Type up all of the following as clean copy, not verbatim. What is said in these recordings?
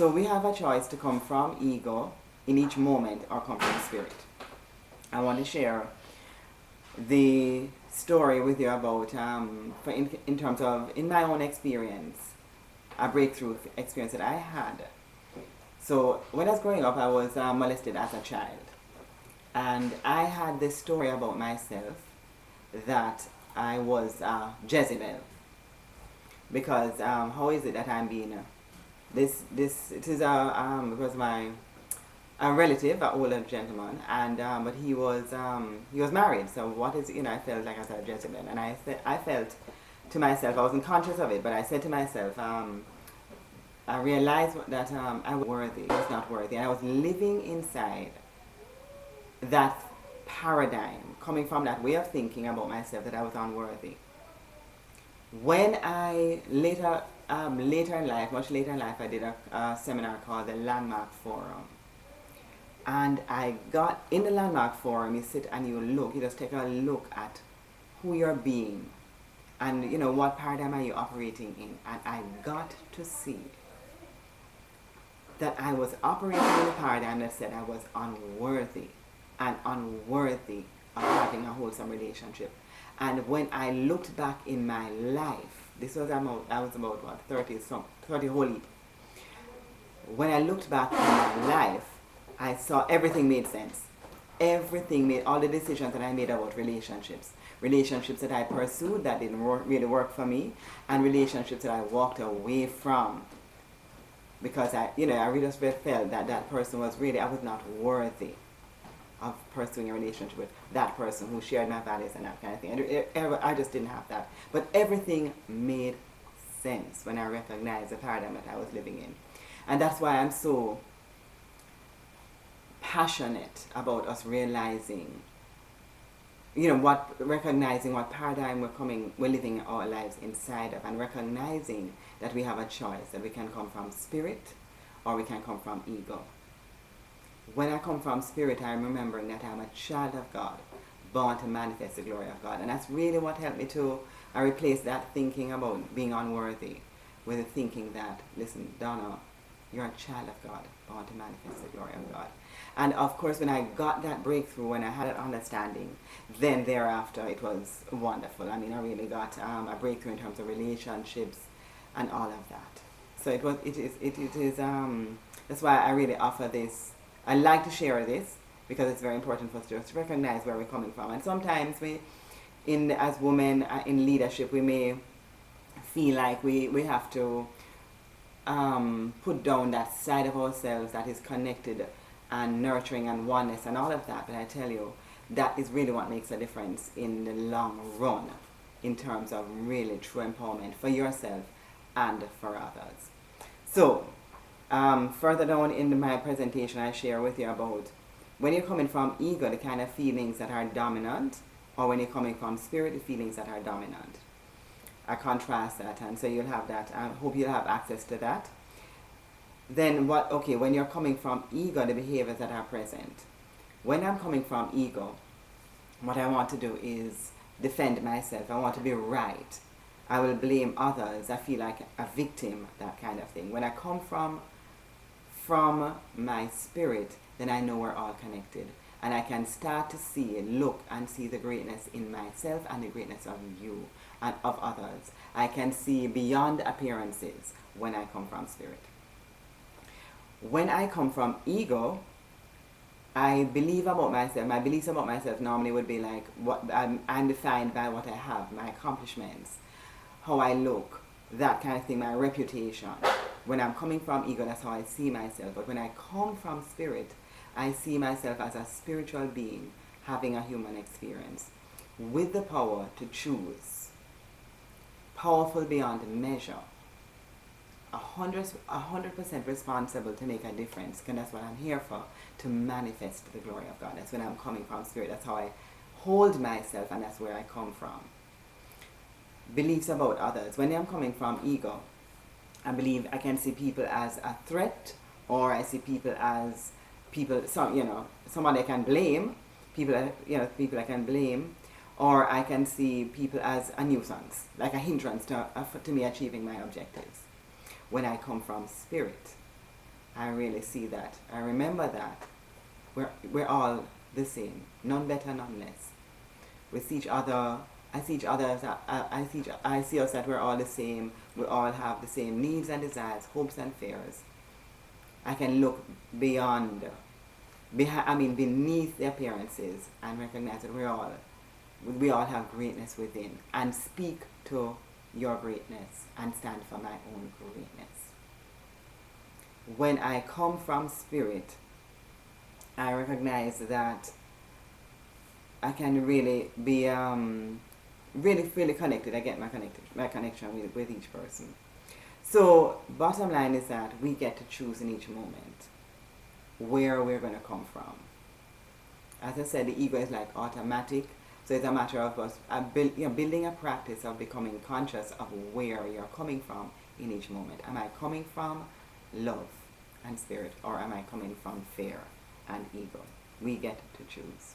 So we have a choice to come from ego in each moment or come from spirit. I want to share the story with you about, in terms of, in my own experience, a breakthrough experience that I had. So when I was growing up, I was molested as a child. And I had this story about myself that I was Jezebel. Because how is it that I'm being it is it was a relative, an older gentleman, and but he was married. So what is, I felt like I was a Jezebel, and I felt to myself, I wasn't conscious of it, but I said to myself, I realized that I was not worthy, and I was living inside that paradigm, coming from that way of thinking about myself, that I was unworthy. When I later in life, much later in life, I did a seminar called the Landmark Forum. And I got in the Landmark Forum, you sit and you just take a look at who you're being and what paradigm are you operating in. And I got to see that I was operating in a paradigm that said I was unworthy and unworthy of having a wholesome relationship. And when I looked back in my life, I was about what, 30 whole heap. When I looked back in my life, I saw everything made sense. All the decisions that I made about relationships that I pursued that didn't really work for me, and relationships that I walked away from because I really just felt that person was I was not worthy of pursuing a relationship with that person who shared my values and that kind of thing. I just didn't have that. But everything made sense when I recognized the paradigm that I was living in. And that's why I'm so passionate about us realizing, recognizing what paradigm we're living our lives inside of, and recognizing that we have a choice, that we can come from spirit or we can come from ego. When I come from spirit, I'm remembering that I'm a child of God, born to manifest the glory of God. And that's really what helped me to replace that thinking about being unworthy with the thinking that, listen, Donna, you're a child of God, born to manifest the glory of God. And of course, when I got that breakthrough, when I had that understanding, then thereafter it was wonderful. I really got a breakthrough in terms of relationships and all of that. So it is that's why I really offer this. I like to share this because it's very important for us to just recognize where we're coming from. And sometimes as women in leadership, we may feel like we have to put down that side of ourselves that is connected and nurturing and oneness and all of that. But I tell you, that is really what makes a difference in the long run in terms of really true empowerment for yourself and for others. So, further down in my presentation, I share with you about when you're coming from ego, the kind of feelings that are dominant, or when you're coming from spirit, the feelings that are dominant. I contrast that, and so you'll have that. I hope you'll have access to that. Then when you're coming from ego, the behaviors that are present. When I'm coming from ego, what I want to do is defend myself. I want to be right. I will blame others. I feel like a victim, that kind of thing. When I come from my spirit, then I know we're all connected. And I can start to look and see the greatness in myself and the greatness of you and of others. I can see beyond appearances when I come from spirit. When I come from ego, I believe about myself. My beliefs about myself normally would be like, what I'm defined by what I have, my accomplishments, how I look, that kind of thing, my reputation. When I'm coming from ego, that's how I see myself. But when I come from spirit, I see myself as a spiritual being having a human experience with the power to choose, powerful beyond measure, 100% responsible to make a difference, because that's what I'm here for, to manifest the glory of God. That's when I'm coming from spirit. That's how I hold myself, and that's where I come from. Beliefs about others. When I'm coming from ego, I believe I can see people as a threat, or I see people as somebody I can blame, people I can blame, or I can see people as a nuisance, like a hindrance to me achieving my objectives. When I come from spirit, I really see that. I remember that. We're all the same. None better, none less. We see each other. I see each other. I see us that we're all the same. We all have the same needs and desires, hopes and fears. I can look beyond, beneath the appearances and recognize that we all have greatness within, and speak to your greatness and stand for my own greatness. When I come from spirit, I recognize that I can really be really connected. I get my connection with each person. So bottom line is that we get to choose in each moment where we're going to come from. As I said, the ego is like automatic. So it's a matter of us building a practice of becoming conscious of where you're coming from in each moment. Am I coming from love and spirit, or am I coming from fear and ego? We get to choose.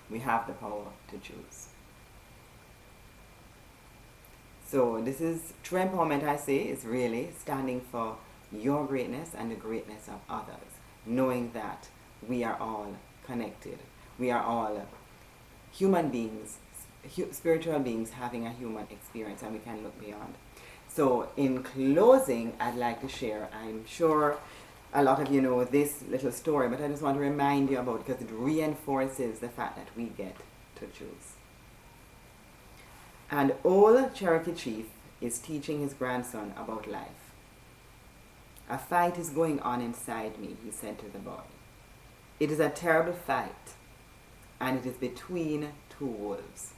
We have the power to choose. So this is true empowerment, I say, is really standing for your greatness and the greatness of others, knowing that we are all connected. We are all human beings, spiritual beings having a human experience, and we can look beyond. So in closing, I'd like to share, I'm sure a lot of you know this little story, but I just want to remind you about it because it reinforces the fact that we get to choose. An old Cherokee chief is teaching his grandson about life. "A fight is going on inside me," he said to the boy. "It is a terrible fight, and it is between two wolves.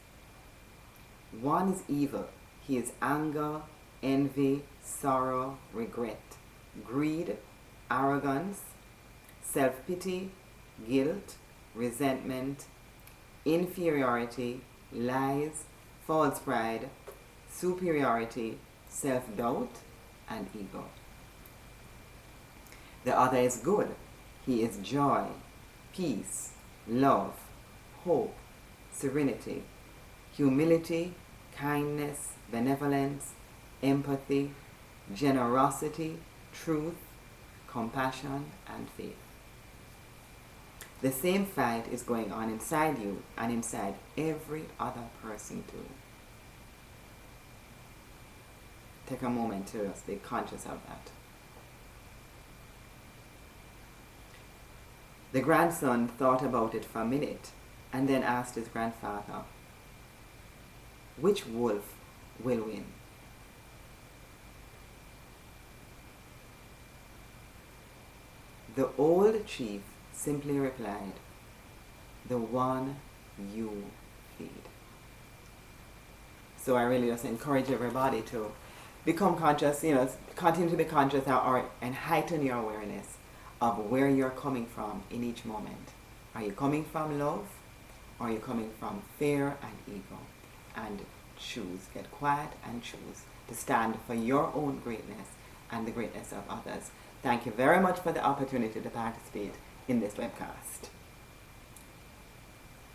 One is evil. He is anger, envy, sorrow, regret, greed, arrogance, self-pity, guilt, resentment, inferiority, lies, false pride, superiority, self-doubt, and ego. The other is good. He is joy, peace, love, hope, serenity, humility, kindness, benevolence, empathy, generosity, truth, compassion, and faith. The same fight is going on inside you and inside every other person too." Take a moment to just be conscious of that. The grandson thought about it for a minute and then asked his grandfather, "Which wolf will win?" The old chief simply replied, "The one you feed." So I really just encourage everybody to become conscious, continue to be conscious and heighten your awareness of where you're coming from in each moment. Are you coming from love? Or are you coming from fear and ego? And choose, get quiet and choose to stand for your own greatness and the greatness of others. Thank you very much for the opportunity to participate in this webcast.